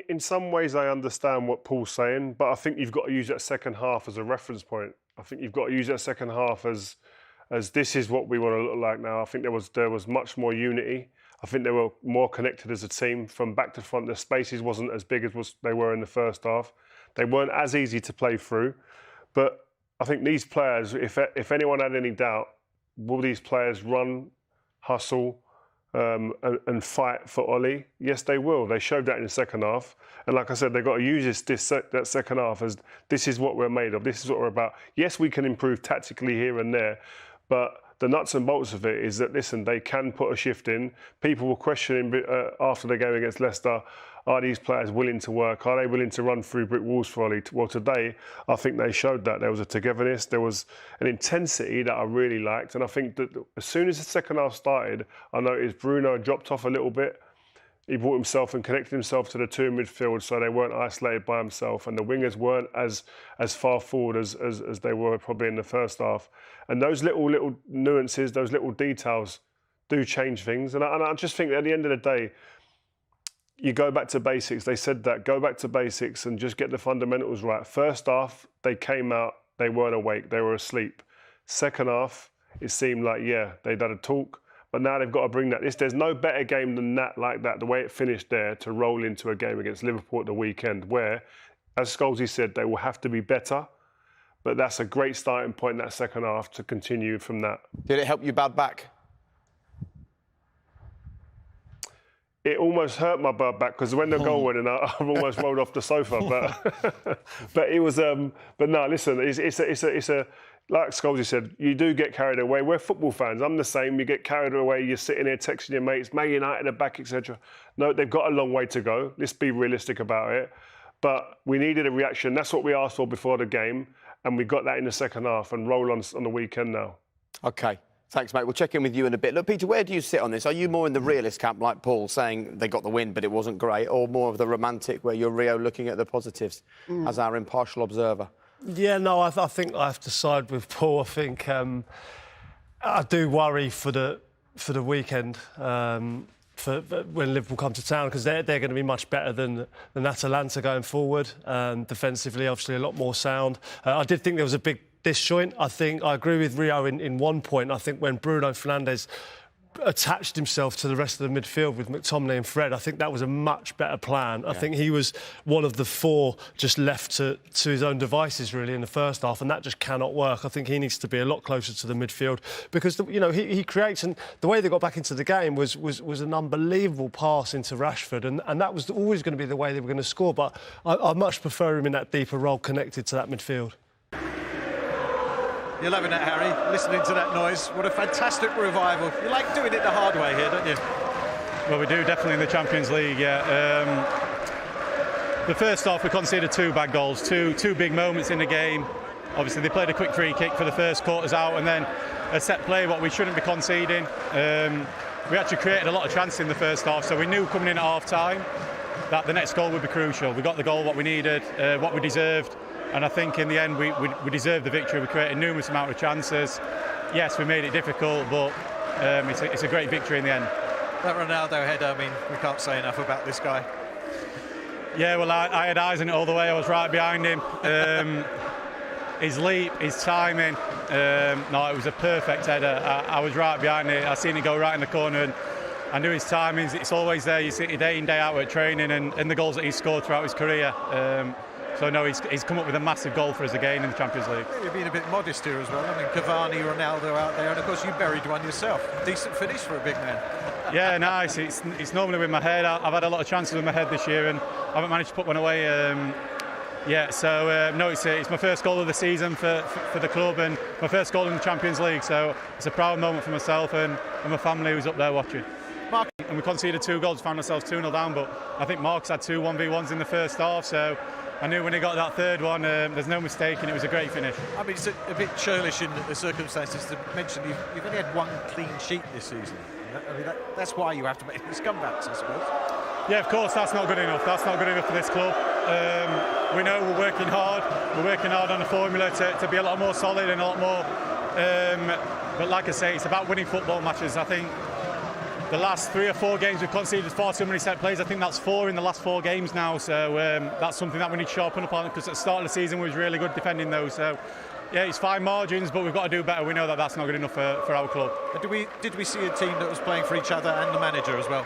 in some ways I understand what Paul's saying, but I think you've got to use that second half as a reference point. I think you've got to use that second half as this is what we want to look like now. I think there was much more unity. I think they were more connected as a team from back to front. The spaces wasn't as big as they were in the first half. They weren't as easy to play through. But I think these players, if anyone had any doubt, will these players run, hustle, and fight for Ollie? Yes, they will. They showed that in the second half. And like I said, they've got to use that second half as this is what we're made of. This is what we're about. Yes, we can improve tactically here and there, but the nuts and bolts of it is that, listen, they can put a shift in. People were questioning after the game against Leicester, are these players willing to work? Are they willing to run through brick walls for Ollie? Well, today, I think they showed that. There was a togetherness, there was an intensity that I really liked. And I think that as soon as the second half started, I noticed Bruno dropped off a little bit. He brought himself and connected himself to the two in midfield, so they weren't isolated by himself, and the wingers weren't as far forward as they were probably in the first half. And those little nuances, those little details do change things. And I just think that at the end of the day, you go back to basics. They said that, go back to basics and just get the fundamentals right. First half, they came out, they weren't awake, they were asleep. Second half, it seemed like, yeah, they'd had a talk, but now they've got to bring that. There's no better game than that, like that, the way it finished there, to roll into a game against Liverpool at the weekend, where, as Scholesy said, they will have to be better. But that's a great starting point in that second half to continue from that. Did it help you bad back? It almost hurt my bad back because when the goal went in, I almost rolled off the sofa. But it was. But no, listen, it's a like Scholesy said, you do get carried away. We're football fans. I'm the same. You get carried away. You're sitting here texting your mates, Man United are back, etc. No, they've got a long way to go. Let's be realistic about it. But we needed a reaction. That's what we asked for before the game, and we got that in the second half and roll on the weekend now. OK. Thanks, mate. We'll check in with you in a bit. Look, Peter, where do you sit on this? Are you more in the realist camp, like Paul, saying they got the win, but it wasn't great, or more of the romantic, where you're Rio looking at the positives as our impartial observer? Yeah, no, I think I have to side with Paul. I think I do worry for the weekend for when Liverpool come to town, because they're going to be much better than Atalanta going forward. Defensively, obviously, a lot more sound. I did think there was a big disjoint. I think I agree with Rio in one point. I think when Bruno Fernandes attached himself to the rest of the midfield with McTominay and Fred, I think that was a much better plan. Yeah. I think he was one of the four just left to his own devices, really, in the first half, and that just cannot work. I think he needs to be a lot closer to the midfield because, he creates, and the way they got back into the game was an unbelievable pass into Rashford, and that was always going to be the way they were going to score, but I much prefer him in that deeper role connected to that midfield. You're loving it, Harry, listening to that noise. What a fantastic revival. You like doing it the hard way here, don't you? Well, we do, definitely in the Champions League, yeah. The first half, we conceded two bad goals, two big moments in the game. Obviously, they played a quick free kick for the first quarters out, and then a set play, what we shouldn't be conceding. We actually created a lot of chances in the first half, so we knew coming in at half-time that the next goal would be crucial. We got the goal, what we needed, what we deserved. And I think in the end we deserved the victory. We created a numerous amount of chances. Yes, we made it difficult, but it's a great victory in the end. That Ronaldo header, I mean, we can't say enough about this guy. Yeah, well, I had eyes on it all the way. I was right behind him. His leap, his timing, no, it was a perfect header. I was right behind it. I seen it go right in the corner, and I knew his timings. It's always there. You see it day in, day out at training, and the goals that he's scored throughout his career. So, no, he's come up with a massive goal for us again in the Champions League. You're being a bit modest here as well. I mean, Cavani, Ronaldo out there, and of course you buried one yourself. Decent finish for a big man. Yeah, nice. It's normally with my head. I've had a lot of chances with my head this year, and I haven't managed to put one away yet. So, no, it's my first goal of the season for the club, and my first goal in the Champions League. So it's a proud moment for myself and my family who's up there watching. Mark, and we conceded 2 goals, found ourselves 2-0 down, but I think Mark's had 2 1v1s in the first half, so I knew when he got that third one, there's no mistaking, it was a great finish. I mean, it's a bit churlish in the circumstances to mention you've only had 1 clean sheet this season. I mean, that's why you have to make these comebacks, I suppose. Yeah, of course, that's not good enough. That's not good enough for this club. We know we're working hard. We're working hard on a formula to be a lot more solid and a lot more... but like I say, it's about winning football matches. I think the last 3 or 4 games we've conceded far too many set plays. I think that's 4 in the last 4 games now. So that's something that we need to sharpen up on, because at the start of the season we was really good defending those. So yeah, it's fine margins, but we've got to do better. We know that that's not good enough for our club. Did we see a team that was playing for each other and the manager as well?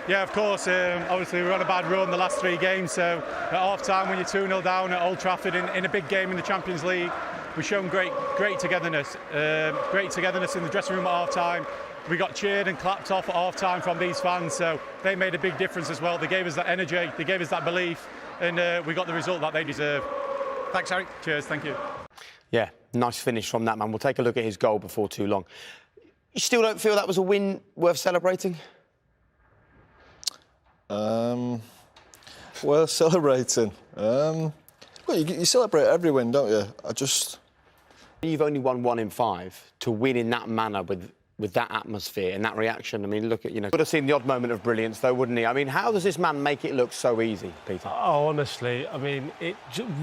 Yeah, of course. Obviously, we're on a bad run the last 3 games. So at half-time, when you're 2-0 down at Old Trafford in a big game in the Champions League, we've shown great togetherness. Great togetherness in the dressing room at half-time. We got cheered and clapped off at half-time from these fans. So they made a big difference as well. They gave us that energy. They gave us that belief. And we got the result that they deserve. Thanks, Harry. Cheers. Thank you. Yeah, nice finish from that man. We'll take a look at his goal before too long. You still don't feel that was a win worth celebrating? Worth celebrating. Well, you celebrate every win, don't you? You've only won 1 in 5. To win in that manner with that atmosphere and that reaction, I mean, look at, would have seen the odd moment of brilliance, though, wouldn't he? I mean, how does this man make it look so easy, Peter? Oh, honestly, I mean,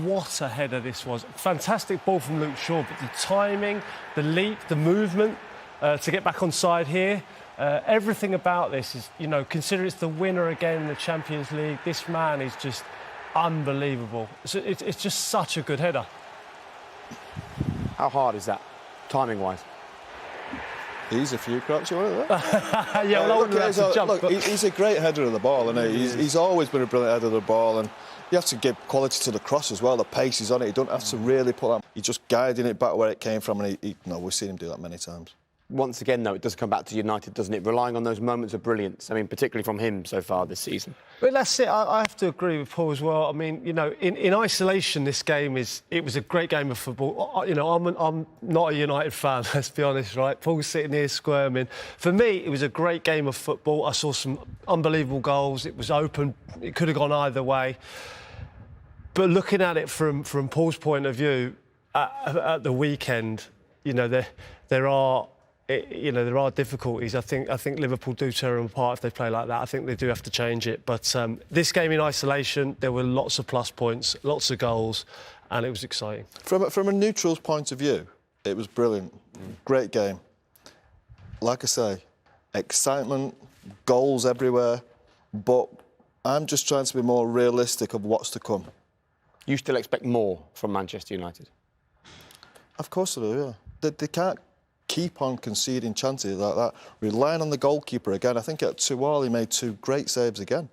what a header this was. Fantastic ball from Luke Shaw, but the timing, the leap, the movement to get back on side here, everything about this is, consider it's the winner again in the Champions League. This man is just unbelievable. It's just such a good header. How hard is that, timing-wise? He's a few cracks, you want that? Yeah, well, he's a great header of the ball, and he's always been a brilliant header of the ball, and you have to give quality to the cross as well. The pace is on it. You don't have to really put that. He's just guiding it back where it came from, and we've seen him do that many times. Once again, though, it does come back to United, doesn't it? Relying on those moments of brilliance. I mean, particularly from him so far this season. Well, that's it. I have to agree with Paul as well. I mean, in isolation, this game it was a great game of football. I'm not a United fan, let's be honest, right? Paul's sitting here squirming. For me, it was a great game of football. I saw some unbelievable goals. It was open. It could have gone either way. But looking at it from Paul's point of view, at the weekend, there are difficulties. I think Liverpool do tear them apart if they play like that. I think they do have to change it. But this game in isolation, there were lots of plus points, lots of goals, and it was exciting. From a neutral's point of view, it was brilliant. Great game. Like I say, excitement, goals everywhere, but I'm just trying to be more realistic of what's to come. You still expect more from Manchester United? Of course I do, yeah. They can't keep on conceding chances like that, relying on the goalkeeper again. I think at 2-2 he made 2 great saves again.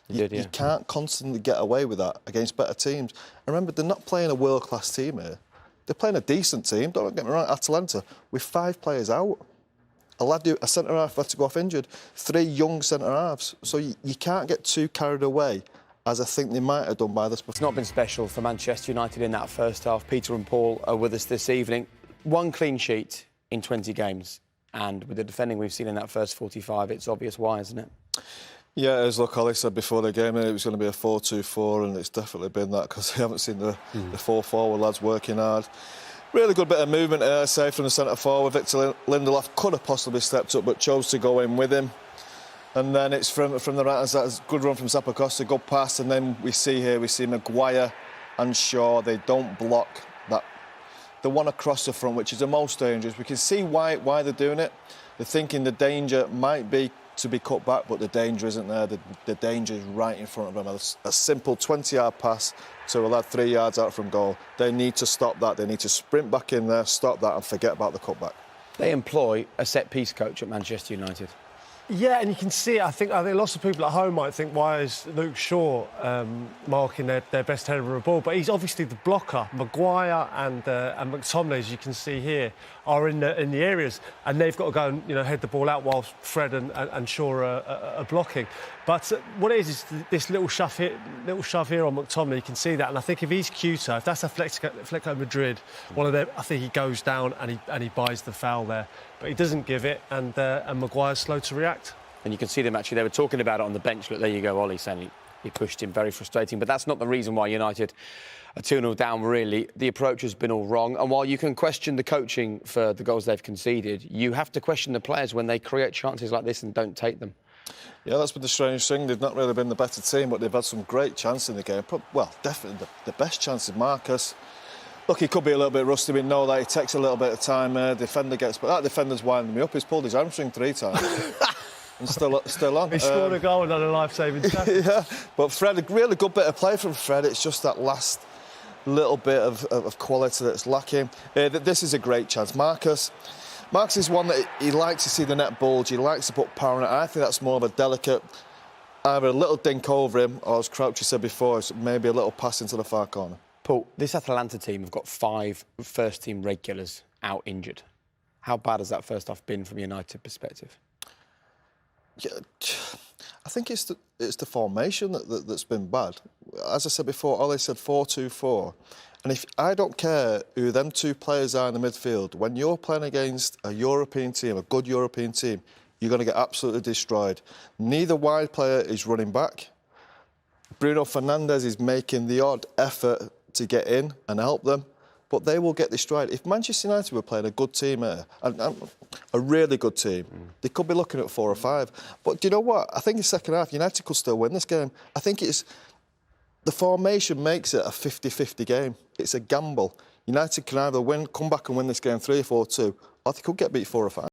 You can't constantly get away with that against better teams. And remember, they're not playing a world-class team here. They're playing a decent team, don't get me wrong, Atalanta, with 5 players out. A centre-half had to go off injured. 3 young centre-halves. So you can't get too carried away, as I think they might have done by this. It's not been special for Manchester United in that first half. Peter and Paul are with us this evening. 1 clean sheet in 20 games, and with the defending we've seen in that first 45, it's obvious why, isn't it? Yeah, as Ollie said before the game, it was going to be a 4-2-4, and it's definitely been that, because we haven't seen the 4 forward lads working hard. Really good bit of movement, say, from the centre forward. Victor Lindelof could have possibly stepped up, but chose to go in with him. And then it's from the right hand side, it's a good run from Zappacosta, good pass, and then we see Maguire and Shaw. They don't block that. The one across the front, which is the most dangerous. We can see why they're doing it. They're thinking the danger might be to be cut back, but the danger isn't there. The danger is right in front of them. A simple 20-yard pass to a lad 3 yards out from goal. They need to stop that. They need to sprint back in there, stop that, and forget about the cutback. They employ a set-piece coach at Manchester United. Yeah, and you can see it. I think lots of people at home might think, why is Luke Shaw marking their best header of a ball? But he's obviously the blocker. Maguire and McTominay, as you can see here, are in the areas, and they've got to go and head the ball out whilst Fred and Shaw are blocking. But what it is this little shove here on McTominay. You can see that, and I think if he's cuter, if that's Atletico Madrid, one of them, I think he goes down and he buys the foul there. But he doesn't give it, and Maguire's slow to react. And you can see them actually, they were talking about it on the bench. Look, there you go, Ollie saying he pushed him, very frustrating. But that's not the reason why United are 2-0 down, really. The approach has been all wrong. And while you can question the coaching for the goals they've conceded, you have to question the players when they create chances like this and don't take them. Yeah, that's been the strange thing. They've not really been the better team, but they've had some great chances in the game. Well, definitely the best chance is Marcus. Look, he could be a little bit rusty. We know that. It takes a little bit of time. Defender gets... But that defender's winding me up. He's pulled his hamstring 3 times. and still on. He scored a goal and had a life-saving tackle. Yeah, but Fred, a really good bit of play from Fred. It's just that last little bit of quality that's lacking. This is a great chance. Marcus is one that he likes to see the net bulge. He likes to put power in it. I think that's more of a delicate, either a little dink over him, or as Crouchy said before, it's maybe a little pass into the far corner. Paul, this Atalanta team have got 5 first-team regulars out injured. How bad has that first half been from a United perspective? Yeah, I think it's the formation that's been bad. As I said before, Ollie said 4-2-4. And if I don't care who them 2 players are in the midfield, when you're playing against a European team, a good European team, you're going to get absolutely destroyed. Neither wide player is running back. Bruno Fernandes is making the odd effort to get in and help them, but they will get destroyed. If Manchester United were playing a good team here, a really good team, they could be looking at 4 or 5. But do you know what? I think in the second half, United could still win this game. I think the formation makes it a 50-50 game. It's a gamble. United can either come back and win this game 3-4-2, or they could get beat 4 or 5.